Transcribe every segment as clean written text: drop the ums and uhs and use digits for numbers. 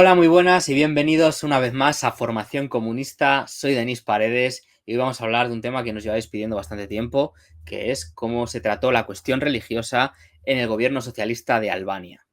Hola, muy buenas y bienvenidos una vez más a Formación Comunista. Soy Denis Paredes y hoy vamos a hablar de un tema que nos lleváis pidiendo bastante tiempo, que es cómo se trató la cuestión religiosa en el gobierno socialista de Albania.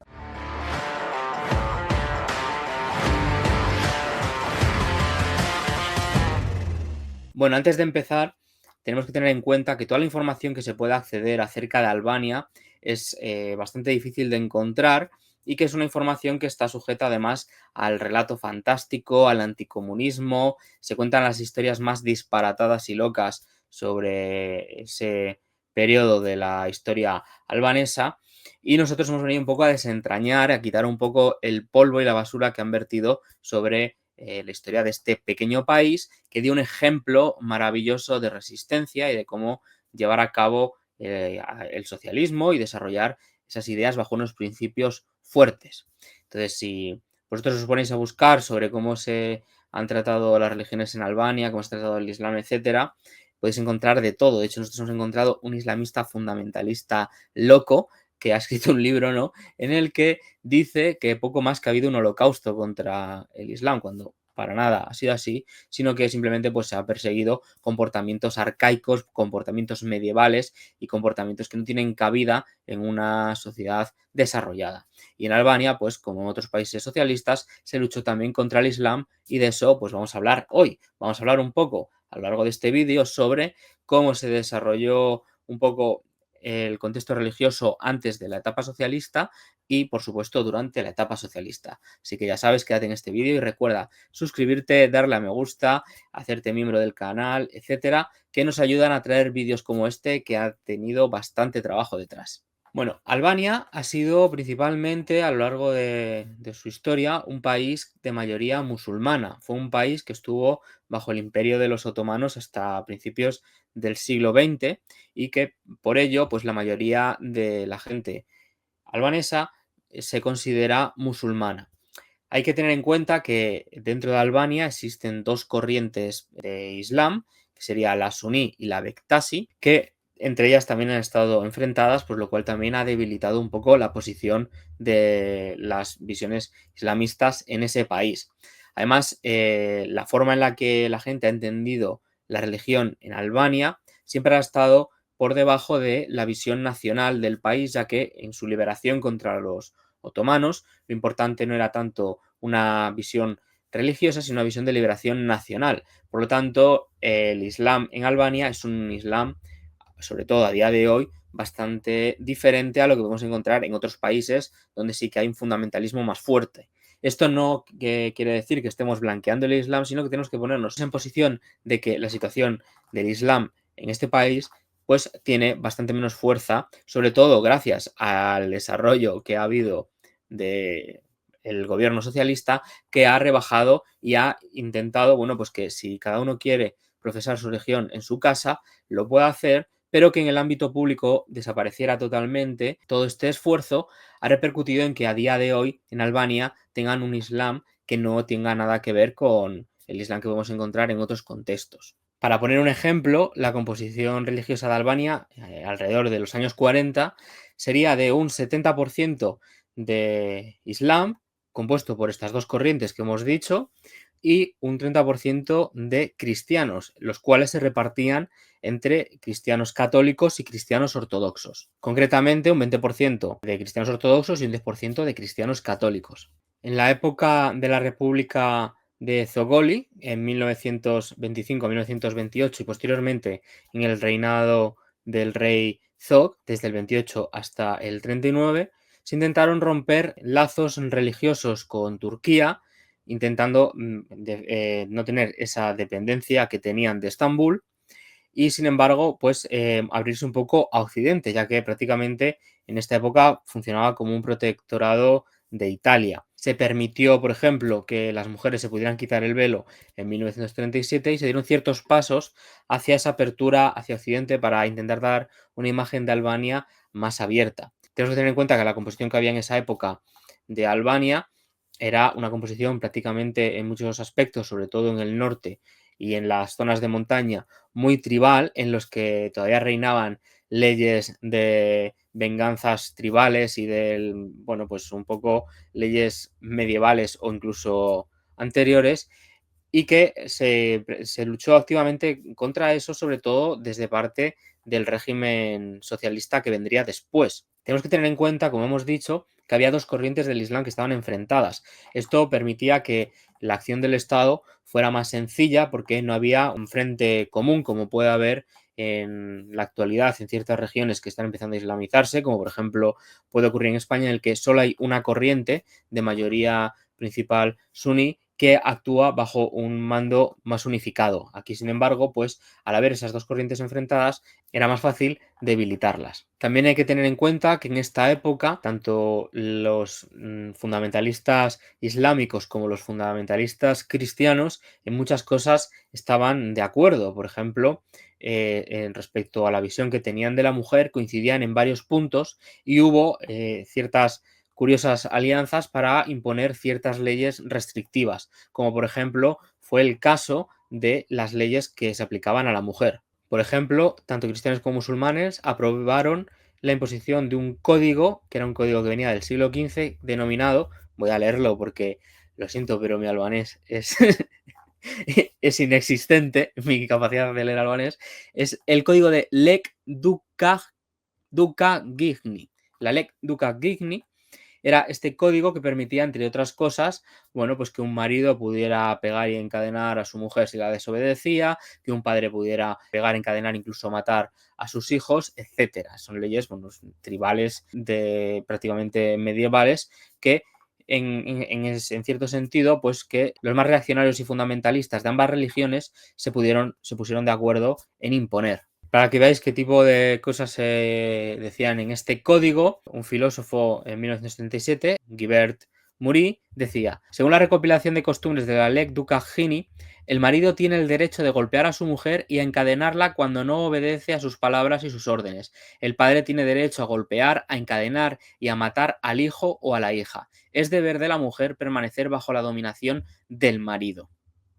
Bueno, antes de empezar, tenemos que tener en cuenta que toda la información que se pueda acceder acerca de Albania es bastante difícil de encontrar y que es una información que está sujeta además al relato fantástico, al anticomunismo. Se cuentan las historias más disparatadas y locas sobre ese periodo de la historia albanesa y nosotros hemos venido un poco a desentrañar, a quitar un poco el polvo y la basura que han vertido sobre la historia de este pequeño país que dio un ejemplo maravilloso de resistencia y de cómo llevar a cabo el socialismo y desarrollar esas ideas bajo unos principios fuertes. Entonces, si vosotros os ponéis a buscar sobre cómo se han tratado las religiones en Albania, cómo se ha tratado el Islam, etcétera, podéis encontrar de todo. De hecho, nosotros hemos encontrado un islamista fundamentalista loco que ha escrito un libro, ¿no?, en el que dice que poco más que ha habido un holocausto contra el Islam, cuando para nada ha sido así, sino que simplemente pues, se ha perseguido comportamientos arcaicos, comportamientos medievales y comportamientos que no tienen cabida en una sociedad desarrollada. Y en Albania, pues como en otros países socialistas, se luchó también contra el Islam y de eso pues vamos a hablar hoy. Vamos a hablar un poco a lo largo de este vídeo sobre cómo se desarrolló un poco el contexto religioso antes de la etapa socialista y, por supuesto, durante la etapa socialista. Así que ya sabes, quédate en este vídeo y recuerda suscribirte, darle a me gusta, hacerte miembro del canal, etcétera, que nos ayudan a traer vídeos como este que ha tenido bastante trabajo detrás. Bueno, Albania ha sido principalmente a lo largo de su historia un país de mayoría musulmana. Fue un país que estuvo bajo el imperio de los otomanos hasta principios del siglo XX y que por ello pues la mayoría de la gente albanesa se considera musulmana. Hay que tener en cuenta que dentro de Albania existen dos corrientes de Islam, que sería la suní y la bektasi, que entre ellas también han estado enfrentadas, por lo cual también ha debilitado un poco la posición de las visiones islamistas en ese país. Además, la forma en la que la gente ha entendido la religión en Albania siempre ha estado por debajo de la visión nacional del país, ya que en su liberación contra los otomanos lo importante no era tanto una visión religiosa, sino una visión de liberación nacional. Por lo tanto, el Islam en Albania es un Islam, sobre todo a día de hoy, bastante diferente a lo que podemos encontrar en otros países donde sí que hay un fundamentalismo más fuerte. Esto no quiere decir que estemos blanqueando el Islam, sino que tenemos que ponernos en posición de que la situación del Islam en este país pues tiene bastante menos fuerza, sobre todo gracias al desarrollo que ha habido de el gobierno socialista, que ha rebajado y ha intentado, bueno, pues que si cada uno quiere profesar su religión en su casa, lo pueda hacer, pero que en el ámbito público desapareciera totalmente. Todo este esfuerzo ha repercutido en que a día de hoy en Albania tengan un Islam que no tenga nada que ver con el Islam que podemos encontrar en otros contextos. Para poner un ejemplo, la composición religiosa de Albania, alrededor de los años 40, sería de un 70% de Islam, compuesto por estas dos corrientes que hemos dicho, y un 30% de cristianos, los cuales se repartían entre cristianos católicos y cristianos ortodoxos. Concretamente, un 20% de cristianos ortodoxos y un 10% de cristianos católicos. En la época de la República de Zogoli, en 1925-1928 y posteriormente en el reinado del rey Zog, desde el 28 hasta el 39, se intentaron romper lazos religiosos con Turquía, intentando no tener esa dependencia que tenían de Estambul y, sin embargo, pues abrirse un poco a Occidente, ya que prácticamente en esta época funcionaba como un protectorado de Italia. Se permitió, por ejemplo, que las mujeres se pudieran quitar el velo en 1937 y se dieron ciertos pasos hacia esa apertura hacia Occidente para intentar dar una imagen de Albania más abierta. Tenemos que tener en cuenta que la composición que había en esa época de Albania era una composición prácticamente en muchos aspectos, sobre todo en el norte, y en las zonas de montaña muy tribal, en los que todavía reinaban leyes de venganzas tribales y bueno, pues un poco leyes medievales o incluso anteriores, y que se luchó activamente contra eso, sobre todo desde parte del régimen socialista que vendría después. Tenemos que tener en cuenta, como hemos dicho, que había dos corrientes del Islam que estaban enfrentadas. Esto permitía que la acción del Estado fuera más sencilla porque no había un frente común como puede haber en la actualidad en ciertas regiones que están empezando a islamizarse, como por ejemplo puede ocurrir en España, en el que solo hay una corriente de mayoría principal suní que actúa bajo un mando más unificado. Aquí, sin embargo, pues al haber esas dos corrientes enfrentadas, era más fácil debilitarlas. También hay que tener en cuenta que en esta época, tanto los fundamentalistas islámicos como los fundamentalistas cristianos, en muchas cosas estaban de acuerdo. Por ejemplo, respecto a la visión que tenían de la mujer, coincidían en varios puntos y hubo ciertas curiosas alianzas para imponer ciertas leyes restrictivas, como por ejemplo fue el caso de las leyes que se aplicaban a la mujer. Por ejemplo, tanto cristianos como musulmanes aprobaron la imposición de un código, que era un código que venía del siglo XV, denominado, voy a leerlo porque lo siento, pero mi albanés es, es inexistente, mi capacidad de leer albanés, es el código de Lek Duka Gigni. La Lek Duka Gigni era este código que permitía, entre otras cosas, bueno, pues que un marido pudiera pegar y encadenar a su mujer si la desobedecía, que un padre pudiera pegar, encadenar, incluso matar a sus hijos, etcétera. Son leyes, bueno, tribales de prácticamente medievales que en cierto sentido, pues que los más reaccionarios y fundamentalistas de ambas religiones se pusieron de acuerdo en imponer. Para que veáis qué tipo de cosas se decían en este código, un filósofo en 1977, Guibert Muri, decía: según la recopilación de costumbres de la Lek Dukaghini, el marido tiene el derecho de golpear a su mujer y a encadenarla cuando no obedece a sus palabras y sus órdenes. El padre tiene derecho a golpear, a encadenar y a matar al hijo o a la hija. Es deber de la mujer permanecer bajo la dominación del marido.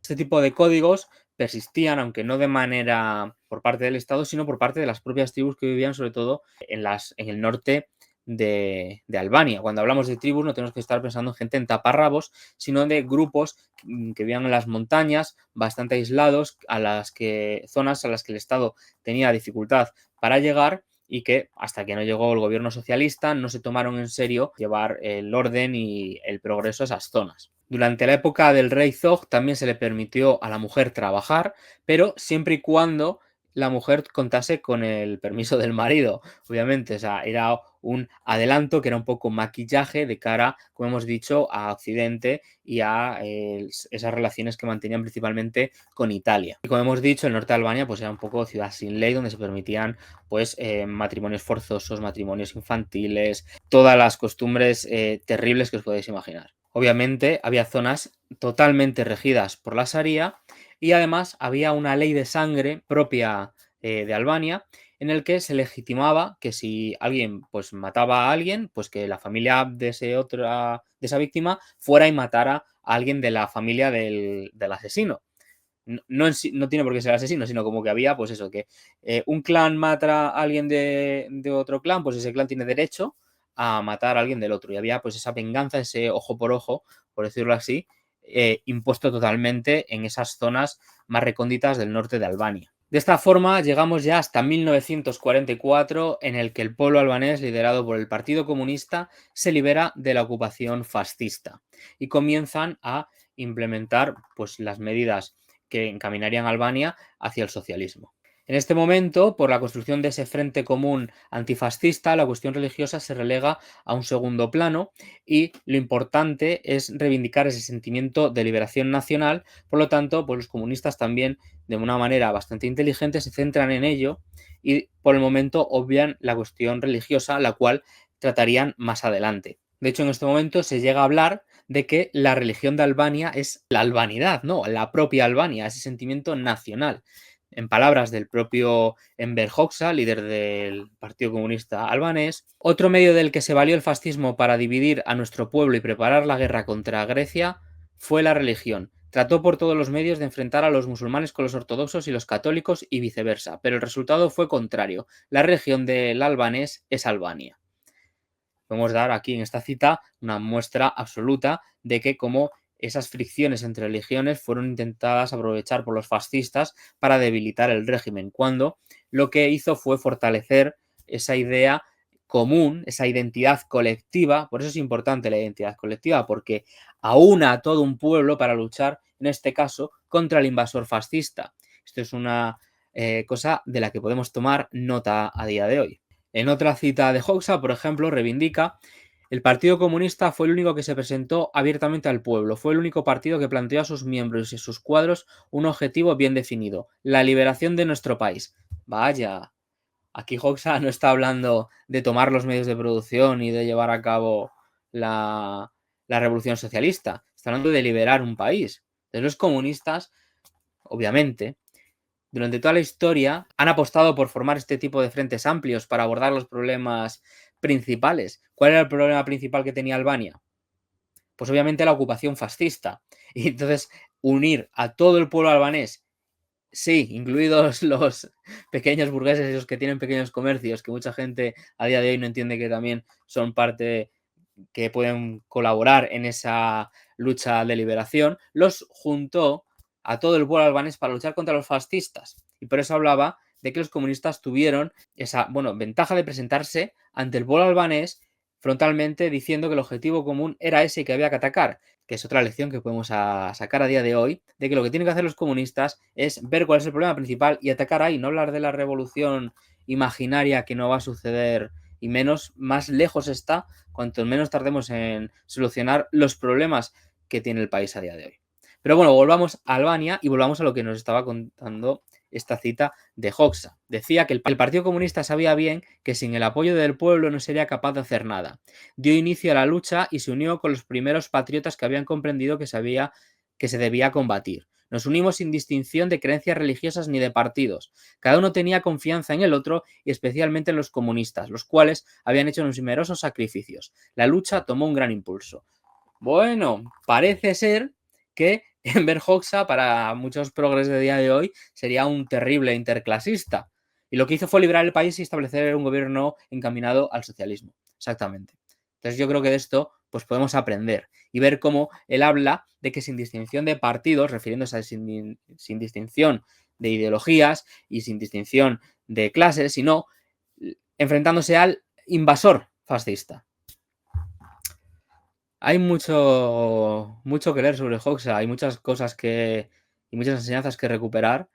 Este tipo de códigos persistían, aunque no de manera por parte del Estado, sino por parte de las propias tribus que vivían, sobre todo en el norte de Albania. Cuando hablamos de tribus no tenemos que estar pensando en gente en taparrabos, sino de grupos que vivían en las montañas, bastante aislados, zonas a las que el Estado tenía dificultad para llegar y que hasta que no llegó el gobierno socialista no se tomaron en serio llevar el orden y el progreso a esas zonas. Durante la época del rey Zog también se le permitió a la mujer trabajar, pero siempre y cuando la mujer contase con el permiso del marido, obviamente. O sea, era un adelanto que era un poco maquillaje de cara, como hemos dicho, a Occidente y a esas relaciones que mantenían principalmente con Italia. Y como hemos dicho, el norte de Albania pues era un poco ciudad sin ley, donde se permitían pues matrimonios forzosos, matrimonios infantiles, todas las costumbres terribles que os podéis imaginar. Obviamente había zonas totalmente regidas por la Sharia y además había una ley de sangre propia de Albania en el que se legitimaba que si alguien pues mataba a alguien, pues que la familia de esa víctima fuera y matara a alguien de la familia del asesino. No tiene por qué ser asesino, sino como que había, pues eso, que un clan mata a alguien de otro clan, pues ese clan tiene derecho a matar a alguien del otro. Y había pues esa venganza, ese ojo, por decirlo así, impuesto totalmente en esas zonas más recónditas del norte de Albania. De esta forma llegamos ya hasta 1944, en el que el pueblo albanés, liderado por el Partido Comunista, se libera de la ocupación fascista y comienzan a implementar pues, las medidas que encaminarían a Albania hacia el socialismo. En este momento, por la construcción de ese frente común antifascista, la cuestión religiosa se relega a un segundo plano y lo importante es reivindicar ese sentimiento de liberación nacional. Por lo tanto, pues los comunistas también, de una manera bastante inteligente, se centran en ello y por el momento obvian la cuestión religiosa, la cual tratarían más adelante. De hecho, en este momento se llega a hablar de que la religión de Albania es la albanidad, ¿no? La propia Albania, ese sentimiento nacional. En palabras del propio Enver Hoxha, líder del Partido Comunista albanés, otro medio del que se valió el fascismo para dividir a nuestro pueblo y preparar la guerra contra Grecia fue la religión. Trató por todos los medios de enfrentar a los musulmanes con los ortodoxos y los católicos y viceversa, pero el resultado fue contrario. La región del albanés es Albania. Podemos dar aquí en esta cita una muestra absoluta de que como esas fricciones entre religiones fueron intentadas aprovechar por los fascistas para debilitar el régimen, cuando lo que hizo fue fortalecer esa idea común, esa identidad colectiva. Por eso es importante la identidad colectiva, porque aúna a todo un pueblo para luchar, en este caso, contra el invasor fascista. Esto es una cosa de la que podemos tomar nota a día de hoy. En otra cita de Hoxha, por ejemplo, reivindica: el Partido Comunista fue el único que se presentó abiertamente al pueblo, fue el único partido que planteó a sus miembros y a sus cuadros un objetivo bien definido: la liberación de nuestro país. Vaya, aquí Hoxha no está hablando de tomar los medios de producción y de llevar a cabo la revolución socialista, está hablando de liberar un país. Entonces los comunistas, obviamente, durante toda la historia han apostado por formar este tipo de frentes amplios para abordar los problemas principales. ¿Cuál era el problema principal que tenía Albania? Pues obviamente la ocupación fascista. Y entonces unir a todo el pueblo albanés, sí, incluidos los pequeños burgueses, esos que tienen pequeños comercios, que mucha gente a día de hoy no entiende que también son parte que pueden colaborar en esa lucha de liberación, los juntó a todo el pueblo albanés para luchar contra los fascistas. Y por eso hablaba de que los comunistas tuvieron esa ventaja de presentarse ante el pueblo albanés frontalmente, diciendo que el objetivo común era ese y que había que atacar, que es otra lección que podemos sacar a día de hoy, de que lo que tienen que hacer los comunistas es ver cuál es el problema principal y atacar ahí, no hablar de la revolución imaginaria que no va a suceder, y más lejos está cuanto menos tardemos en solucionar los problemas que tiene el país a día de hoy. Pero bueno, volvamos a Albania y volvamos a lo que nos estaba contando esta cita de Hoxha. Decía que el Partido Comunista sabía bien que sin el apoyo del pueblo no sería capaz de hacer nada. Dio inicio a la lucha y se unió con los primeros patriotas que habían comprendido que se debía combatir. Nos unimos sin distinción de creencias religiosas ni de partidos. Cada uno tenía confianza en el otro y especialmente en los comunistas, los cuales habían hecho numerosos sacrificios. La lucha tomó un gran impulso. Bueno, parece ser que Enver Hoxha, para muchos progres de día de hoy, sería un terrible interclasista. Y lo que hizo fue liberar el país y establecer un gobierno encaminado al socialismo. Exactamente. Entonces yo creo que de esto pues podemos aprender y ver cómo él habla de que sin distinción de partidos, refiriéndose a sin distinción de ideologías y sin distinción de clases, sino enfrentándose al invasor fascista. Hay mucho que leer sobre Hoxha, hay muchas cosas y muchas enseñanzas que recuperar,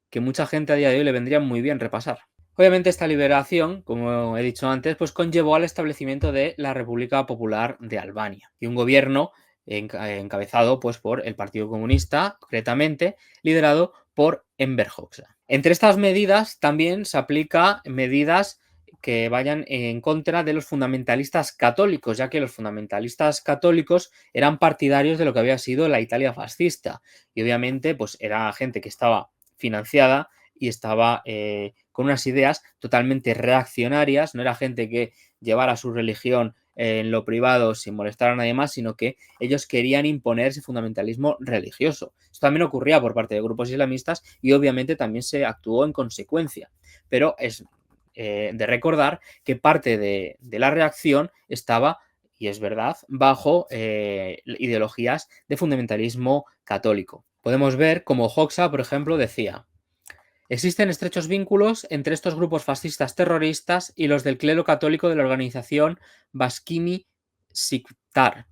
que mucha gente a día de hoy le vendría muy bien repasar. Obviamente esta liberación, como he dicho antes, pues conllevó al establecimiento de la República Popular de Albania y un gobierno encabezado pues por el Partido Comunista, concretamente liderado por Enver Hoxha. Entre estas medidas también se aplica medidas que vayan en contra de los fundamentalistas católicos, ya que los fundamentalistas católicos eran partidarios de lo que había sido la Italia fascista y obviamente pues era gente que estaba financiada y estaba con unas ideas totalmente reaccionarias, no era gente que llevara su religión en lo privado sin molestar a nadie más, sino que ellos querían imponer ese fundamentalismo religioso. Esto también ocurría por parte de grupos islamistas y obviamente también se actuó en consecuencia, pero es de recordar que parte de la reacción estaba, y es verdad, bajo ideologías de fundamentalismo católico. Podemos ver como Hoxha, por ejemplo, decía: existen estrechos vínculos entre estos grupos fascistas terroristas y los del clero católico de la organización Baskini Siktar.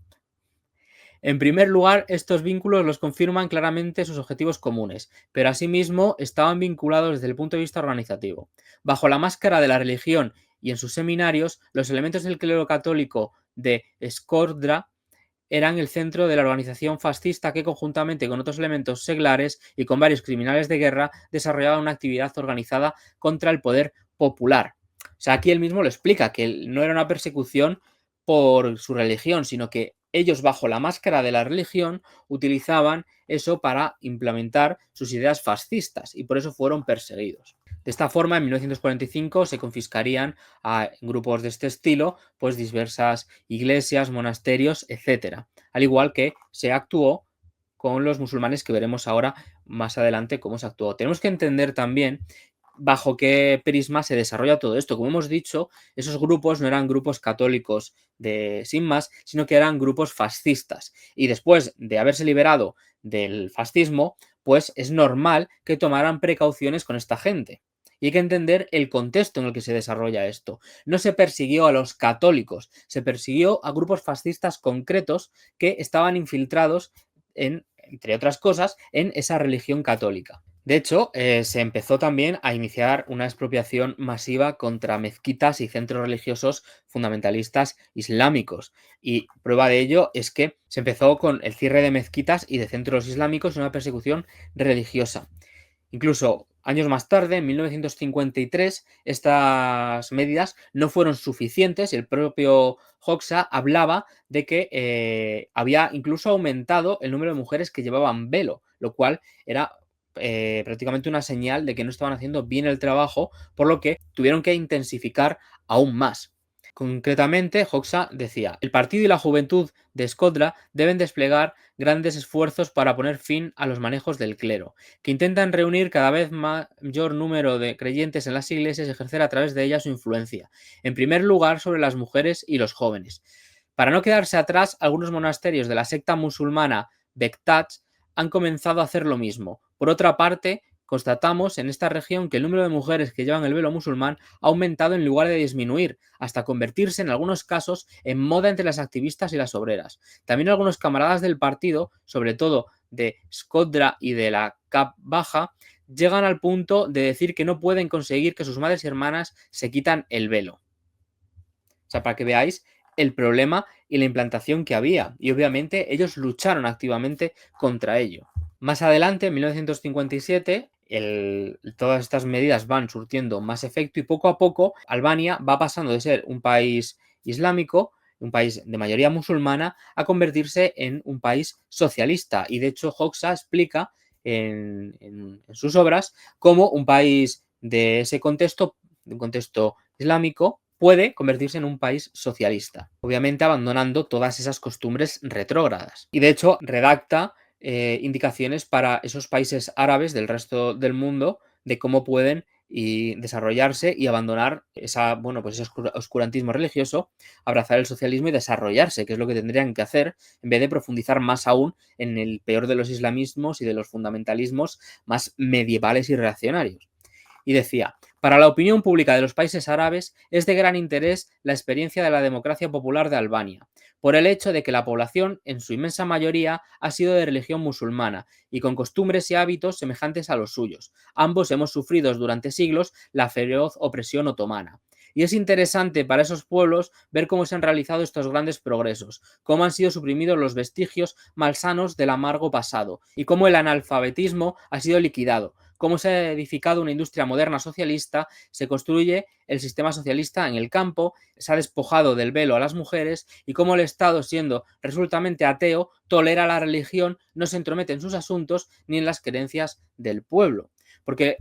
En primer lugar, estos vínculos los confirman claramente sus objetivos comunes, pero asimismo estaban vinculados desde el punto de vista organizativo. Bajo la máscara de la religión y en sus seminarios, los elementos del clero católico de Skordra eran el centro de la organización fascista que, conjuntamente con otros elementos seglares y con varios criminales de guerra, desarrollaba una actividad organizada contra el poder popular. O sea, aquí él mismo lo explica, que no era una persecución por su religión, sino que ellos, bajo la máscara de la religión, utilizaban eso para implementar sus ideas fascistas y por eso fueron perseguidos. De esta forma, en 1945 se confiscarían a grupos de este estilo pues diversas iglesias, monasterios, etc. Al igual que se actuó con los musulmanes, que veremos ahora más adelante cómo se actuó. Tenemos que entender también bajo qué prisma se desarrolla todo esto. Como hemos dicho, esos grupos no eran grupos católicos de sin más, sino que eran grupos fascistas. Y después de haberse liberado del fascismo, pues es normal que tomaran precauciones con esta gente. Y hay que entender el contexto en el que se desarrolla esto. No se persiguió a los católicos, se persiguió a grupos fascistas concretos que estaban infiltrados entre otras cosas, en esa religión católica. De hecho, se empezó también a iniciar una expropiación masiva contra mezquitas y centros religiosos fundamentalistas islámicos. Y prueba de ello es que se empezó con el cierre de mezquitas y de centros islámicos y una persecución religiosa. Incluso años más tarde, en 1953, estas medidas no fueron suficientes. El propio Hoxha hablaba de que había incluso aumentado el número de mujeres que llevaban velo, lo cual era prácticamente una señal de que no estaban haciendo bien el trabajo, por lo que tuvieron que intensificar aún más. Concretamente, Hoxha decía: el partido y la juventud de Shkodra deben desplegar grandes esfuerzos para poner fin a los manejos del clero, que intentan reunir cada vez mayor número de creyentes en las iglesias y ejercer a través de ellas su influencia, en primer lugar sobre las mujeres y los jóvenes. Para no quedarse atrás, algunos monasterios de la secta musulmana Bektats han comenzado a hacer lo mismo. Por otra parte, constatamos en esta región que el número de mujeres que llevan el velo musulmán ha aumentado en lugar de disminuir, hasta convertirse en algunos casos en moda entre las activistas y las obreras. También algunos camaradas del partido, sobre todo de Shkodra y de la Cap Baja, llegan al punto de decir que no pueden conseguir que sus madres y hermanas se quitan el velo. O sea, para que veáis el problema y la implantación que había. Y obviamente ellos lucharon activamente contra ello. Más adelante, en 1957, todas estas medidas van surtiendo más efecto y poco a poco Albania va pasando de ser un país islámico, un país de mayoría musulmana, a convertirse en un país socialista. Y de hecho Hoxha explica en sus obras cómo un país de ese contexto, de un contexto islámico, puede convertirse en un país socialista, obviamente abandonando todas esas costumbres retrógradas. Y de hecho redacta indicaciones para esos países árabes del resto del mundo de cómo pueden desarrollarse y abandonar ese oscurantismo religioso, abrazar el socialismo y desarrollarse, que es lo que tendrían que hacer, en vez de profundizar más aún en el peor de los islamismos y de los fundamentalismos más medievales y reaccionarios. Y decía: para la opinión pública de los países árabes es de gran interés la experiencia de la democracia popular de Albania, por el hecho de que la población, en su inmensa mayoría, ha sido de religión musulmana y con costumbres y hábitos semejantes a los suyos. Ambos hemos sufrido durante siglos la feroz opresión otomana. Y es interesante para esos pueblos ver cómo se han realizado estos grandes progresos, cómo han sido suprimidos los vestigios malsanos del amargo pasado y cómo el analfabetismo ha sido liquidado, cómo se ha edificado una industria moderna socialista, se construye el sistema socialista en el campo, se ha despojado del velo a las mujeres y cómo el Estado, siendo resultamente ateo, tolera la religión, no se entromete en sus asuntos ni en las creencias del pueblo. Porque,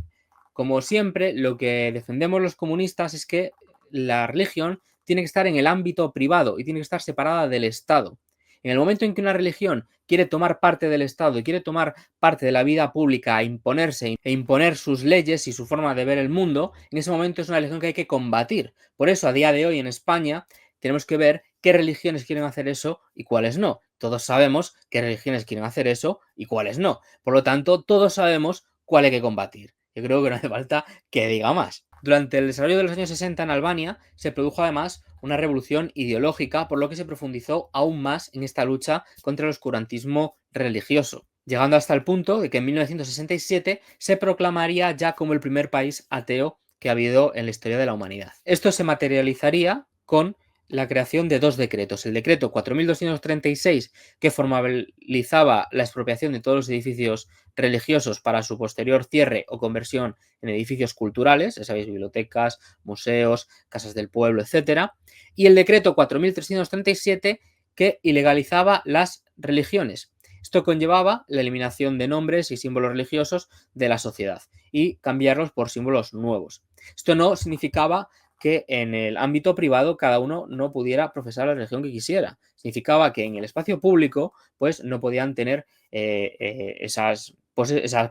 como siempre, lo que defendemos los comunistas es que la religión tiene que estar en el ámbito privado y tiene que estar separada del Estado. En el momento en que una religión quiere tomar parte del Estado y quiere tomar parte de la vida pública, imponerse e imponer sus leyes y su forma de ver el mundo, en ese momento es una religión que hay que combatir. Por eso, a día de hoy en España, tenemos que ver qué religiones quieren hacer eso y cuáles no. Todos sabemos qué religiones quieren hacer eso y cuáles no. Por lo tanto, todos sabemos cuál hay que combatir. Yo creo que no hace falta que diga más. Durante el desarrollo de los años 60 en Albania se produjo además una revolución ideológica, por lo que se profundizó aún más en esta lucha contra el oscurantismo religioso, llegando hasta el punto de que en 1967 se proclamaría ya como el primer país ateo que ha habido en la historia de la humanidad. Esto se materializaría con la creación de dos decretos: el decreto 4236, que formalizaba la expropiación de todos los edificios religiosos para su posterior cierre o conversión en edificios culturales, ya sabéis, bibliotecas, museos, casas del pueblo, etc. Y el decreto 4337, que ilegalizaba las religiones. Esto conllevaba la eliminación de nombres y símbolos religiosos de la sociedad y cambiarlos por símbolos nuevos. Esto no significaba que en el ámbito privado cada uno no pudiera profesar la religión que quisiera. Significaba que en el espacio público pues no podían tener esas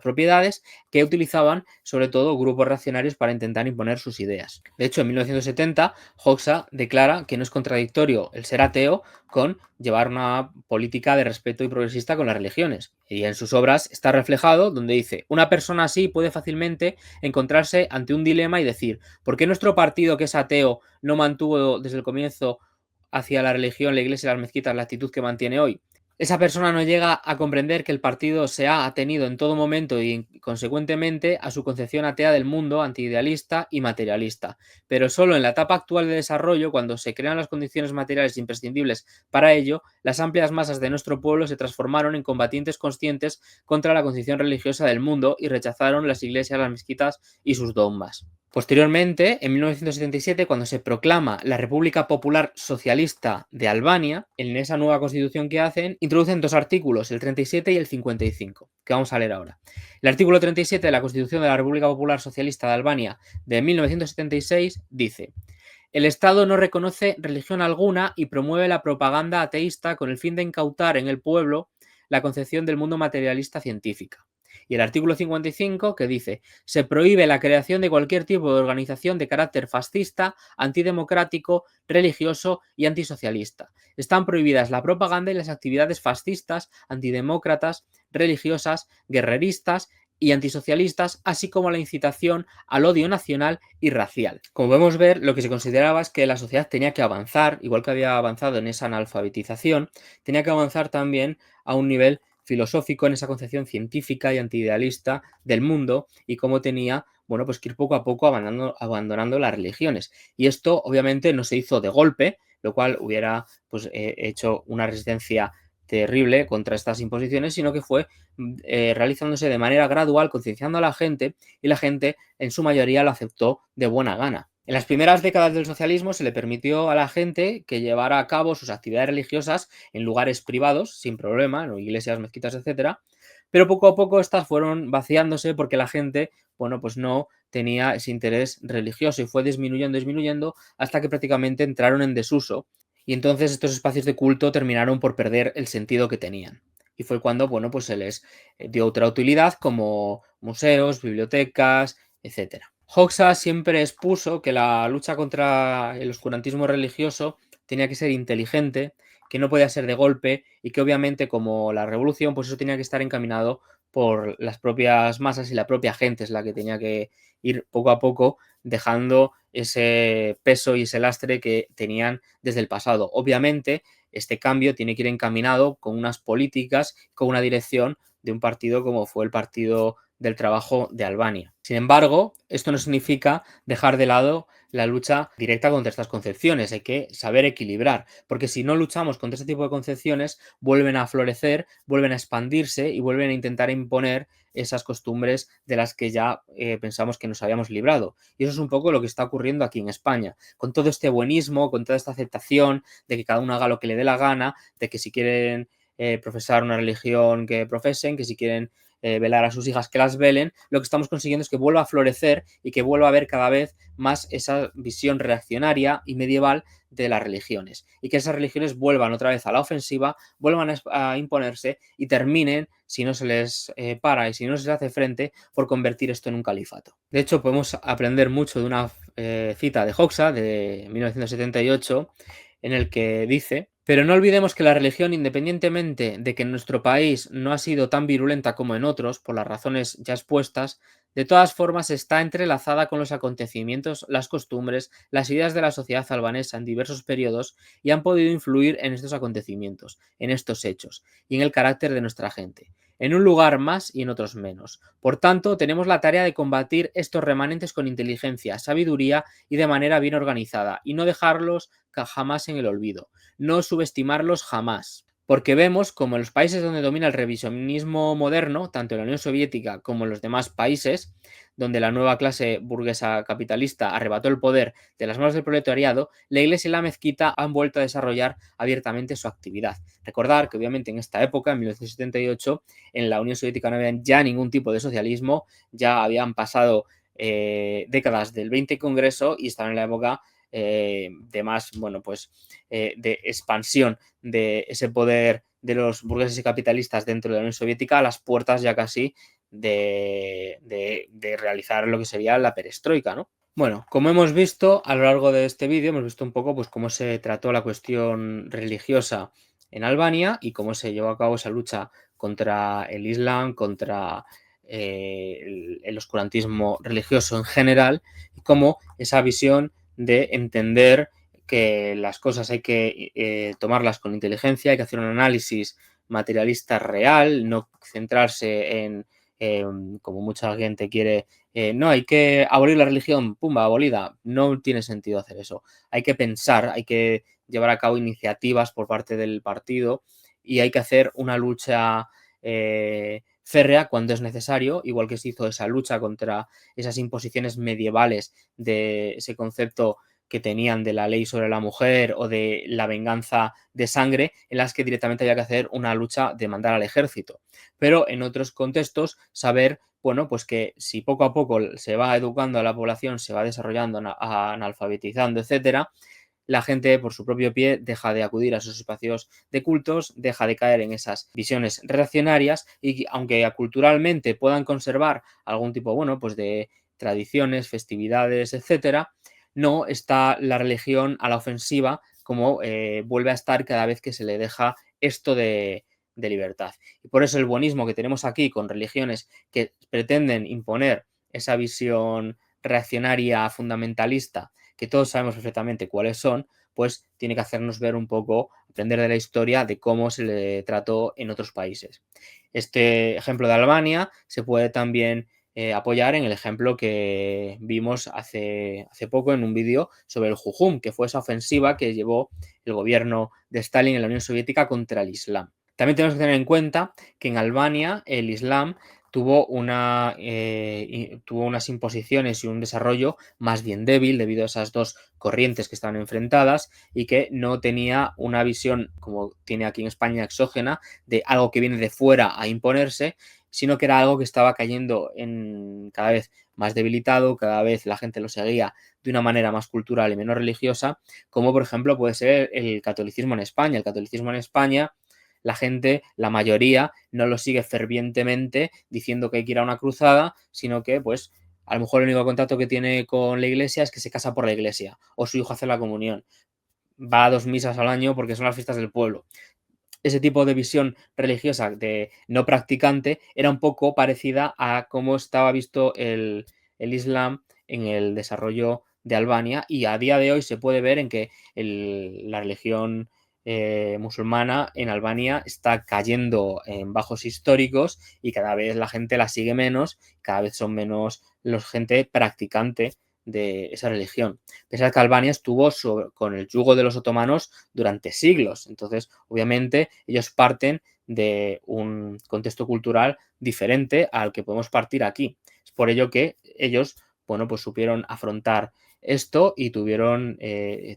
propiedades que utilizaban sobre todo grupos reaccionarios para intentar imponer sus ideas. De hecho, en 1970, Hoxha declara que no es contradictorio el ser ateo con llevar una política de respeto y progresista con las religiones. Y en sus obras está reflejado donde dice, una persona así puede fácilmente encontrarse ante un dilema y decir, ¿por qué nuestro partido que es ateo no mantuvo desde el comienzo hacia la religión, la iglesia y las mezquitas la actitud que mantiene hoy? Esa persona no llega a comprender que el partido se ha atenido en todo momento y consecuentemente a su concepción atea del mundo, antiidealista y materialista. Pero solo en la etapa actual de desarrollo, cuando se crean las condiciones materiales imprescindibles para ello, las amplias masas de nuestro pueblo se transformaron en combatientes conscientes contra la concepción religiosa del mundo y rechazaron las iglesias, las mezquitas y sus dogmas. Posteriormente, en 1977, cuando se proclama la República Popular Socialista de Albania, en esa nueva constitución que hacen, introducen dos artículos, el 37 y el 55, que vamos a leer ahora. El artículo 37 de la Constitución de la República Popular Socialista de Albania de 1976 dice: el Estado no reconoce religión alguna y promueve la propaganda ateísta con el fin de incautar en el pueblo la concepción del mundo materialista científica. Y el artículo 55 que dice, se prohíbe la creación de cualquier tipo de organización de carácter fascista, antidemocrático, religioso y antisocialista. Están prohibidas la propaganda y las actividades fascistas, antidemócratas, religiosas, guerreristas y antisocialistas, así como la incitación al odio nacional y racial. Como podemos ver, lo que se consideraba es que la sociedad tenía que avanzar, igual que había avanzado en esa analfabetización, tenía que avanzar también a un nivel filosófico en esa concepción científica y antiidealista del mundo y cómo tenía, bueno, pues que ir poco a poco abandonando las religiones. Y esto obviamente no se hizo de golpe, lo cual hubiera pues hecho una resistencia terrible contra estas imposiciones, sino que fue realizándose de manera gradual, concienciando a la gente, y la gente en su mayoría lo aceptó de buena gana. En las primeras décadas del socialismo se le permitió a la gente que llevara a cabo sus actividades religiosas en lugares privados, sin problema, ¿no? Iglesias, mezquitas, etcétera, pero poco a poco estas fueron vaciándose porque la gente, bueno, pues no tenía ese interés religioso y fue disminuyendo hasta que prácticamente entraron en desuso y entonces estos espacios de culto terminaron por perder el sentido que tenían. Y fue cuando, bueno, pues se les dio otra utilidad como museos, bibliotecas, etcétera. Hoxha siempre expuso que la lucha contra el oscurantismo religioso tenía que ser inteligente, que no podía ser de golpe y que obviamente como la revolución, pues eso tenía que estar encaminado por las propias masas y la propia gente es la que tenía que ir poco a poco dejando ese peso y ese lastre que tenían desde el pasado. Obviamente, este cambio tiene que ir encaminado con unas políticas, con una dirección de un partido como fue el Partido del Trabajo de Albania. Sin embargo, esto no significa dejar de lado la lucha directa contra estas concepciones, hay que saber equilibrar, porque si no luchamos contra este tipo de concepciones, vuelven a florecer, vuelven a expandirse y vuelven a intentar imponer esas costumbres de las que ya pensamos que nos habíamos librado. Y eso es un poco lo que está ocurriendo aquí en España, con todo este buenismo, con toda esta aceptación de que cada uno haga lo que le dé la gana, de que si quieren profesar una religión que profesen, que si quieren velar a sus hijas que las velen, lo que estamos consiguiendo es que vuelva a florecer y que vuelva a haber cada vez más esa visión reaccionaria y medieval de las religiones y que esas religiones vuelvan otra vez a la ofensiva, vuelvan a imponerse y terminen, si no se les para y si no se les hace frente, por convertir esto en un califato. De hecho, podemos aprender mucho de una cita de Hoxha de 1978 en el que dice: pero no olvidemos que la religión, independientemente de que en nuestro país no ha sido tan virulenta como en otros, por las razones ya expuestas, de todas formas está entrelazada con los acontecimientos, las costumbres, las ideas de la sociedad albanesa en diversos periodos y han podido influir en estos acontecimientos, en estos hechos y en el carácter de nuestra gente, en un lugar más y en otros menos. Por tanto, tenemos la tarea de combatir estos remanentes con inteligencia, sabiduría y de manera bien organizada y no dejarlos jamás en el olvido. No subestimarlos jamás, porque vemos como en los países donde domina el revisionismo moderno, tanto en la Unión Soviética como en los demás países, donde la nueva clase burguesa capitalista arrebató el poder de las manos del proletariado, la Iglesia y la mezquita han vuelto a desarrollar abiertamente su actividad. Recordar que obviamente en esta época, en 1978, en la Unión Soviética no había ya ningún tipo de socialismo, ya habían pasado décadas del 20 Congreso y estaban en la época de más, bueno, pues de expansión de ese poder de los burgueses y capitalistas dentro de la Unión Soviética a las puertas ya casi de realizar lo que sería la perestroika, ¿no? Bueno, como hemos visto a lo largo de este vídeo, hemos visto un poco pues, cómo se trató la cuestión religiosa en Albania y cómo se llevó a cabo esa lucha contra el Islam, contra el oscurantismo religioso en general, y cómo esa visión de entender que las cosas hay que tomarlas con inteligencia, hay que hacer un análisis materialista real, no centrarse en, como mucha gente quiere, no, hay que abolir la religión, pumba, abolida. No tiene sentido hacer eso. Hay que pensar, hay que llevar a cabo iniciativas por parte del partido y hay que hacer una lucha férrea cuando es necesario, igual que se hizo esa lucha contra esas imposiciones medievales de ese concepto que tenían de la ley sobre la mujer o de la venganza de sangre, en las que directamente había que hacer una lucha de mandar al ejército. Pero en otros contextos, saber, bueno, pues que si poco a poco se va educando a la población, se va desarrollando, analfabetizando, etcétera, la gente por su propio pie deja de acudir a esos espacios de cultos, deja de caer en esas visiones reaccionarias y aunque culturalmente puedan conservar algún tipo, bueno, pues de tradiciones, festividades, etcétera, no está la religión a la ofensiva como vuelve a estar cada vez que se le deja esto de libertad. Y por eso el buenismo que tenemos aquí con religiones que pretenden imponer esa visión reaccionaria fundamentalista, que todos sabemos perfectamente cuáles son, pues tiene que hacernos ver un poco, aprender de la historia de cómo se le trató en otros países. Este ejemplo de Albania se puede también apoyar en el ejemplo que vimos hace poco en un vídeo sobre el Jujum, que fue esa ofensiva que llevó el gobierno de Stalin en la Unión Soviética contra el Islam. También tenemos que tener en cuenta que en Albania el Islam tuvo unas imposiciones y un desarrollo más bien débil debido a esas dos corrientes que estaban enfrentadas y que no tenía una visión, como tiene aquí en España, exógena, de algo que viene de fuera a imponerse, sino que era algo que estaba cayendo en cada vez más debilitado, cada vez la gente lo seguía de una manera más cultural y menos religiosa, como por ejemplo puede ser el catolicismo en España. El catolicismo en España, la gente, la mayoría, no lo sigue fervientemente diciendo que hay que ir a una cruzada, sino que, pues, a lo mejor el único contacto que tiene con la iglesia es que se casa por la iglesia o su hijo hace la comunión. Va a 2 misas al año porque son las fiestas del pueblo. Ese tipo de visión religiosa de no practicante era un poco parecida a cómo estaba visto el Islam en el desarrollo de Albania y a día de hoy se puede ver en que la religión musulmana en Albania está cayendo en bajos históricos y cada vez la gente la sigue menos, cada vez son menos la gente practicante de esa religión. Pese a que Albania estuvo con el yugo de los otomanos durante siglos. Entonces, obviamente, ellos parten de un contexto cultural diferente al que podemos partir aquí. Es por ello que ellos, bueno, pues supieron afrontar esto y tuvieron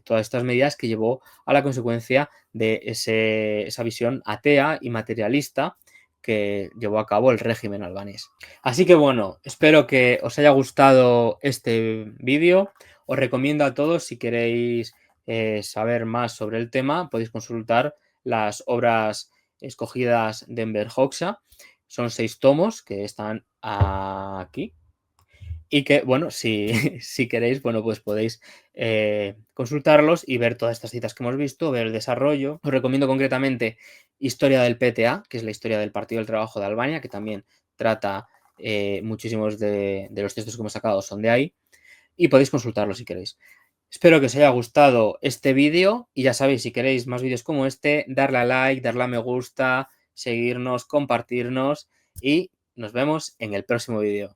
todas estas medidas que llevó a la consecuencia de esa visión atea y materialista que llevó a cabo el régimen albanés. Así que bueno, espero que os haya gustado este vídeo. Os recomiendo a todos, si queréis saber más sobre el tema, podéis consultar las obras escogidas de Enver Hoxha. Son 6 tomos que están aquí. Y que, bueno, si, si queréis, bueno, pues podéis consultarlos y ver todas estas citas que hemos visto, ver el desarrollo. Os recomiendo concretamente Historia del PTA, que es la historia del Partido del Trabajo de Albania, que también trata muchísimos de los textos que hemos sacado son de ahí. Y podéis consultarlos si queréis. Espero que os haya gustado este vídeo y ya sabéis, si queréis más vídeos como este, darle a like, darle a me gusta, seguirnos, compartirnos y nos vemos en el próximo vídeo.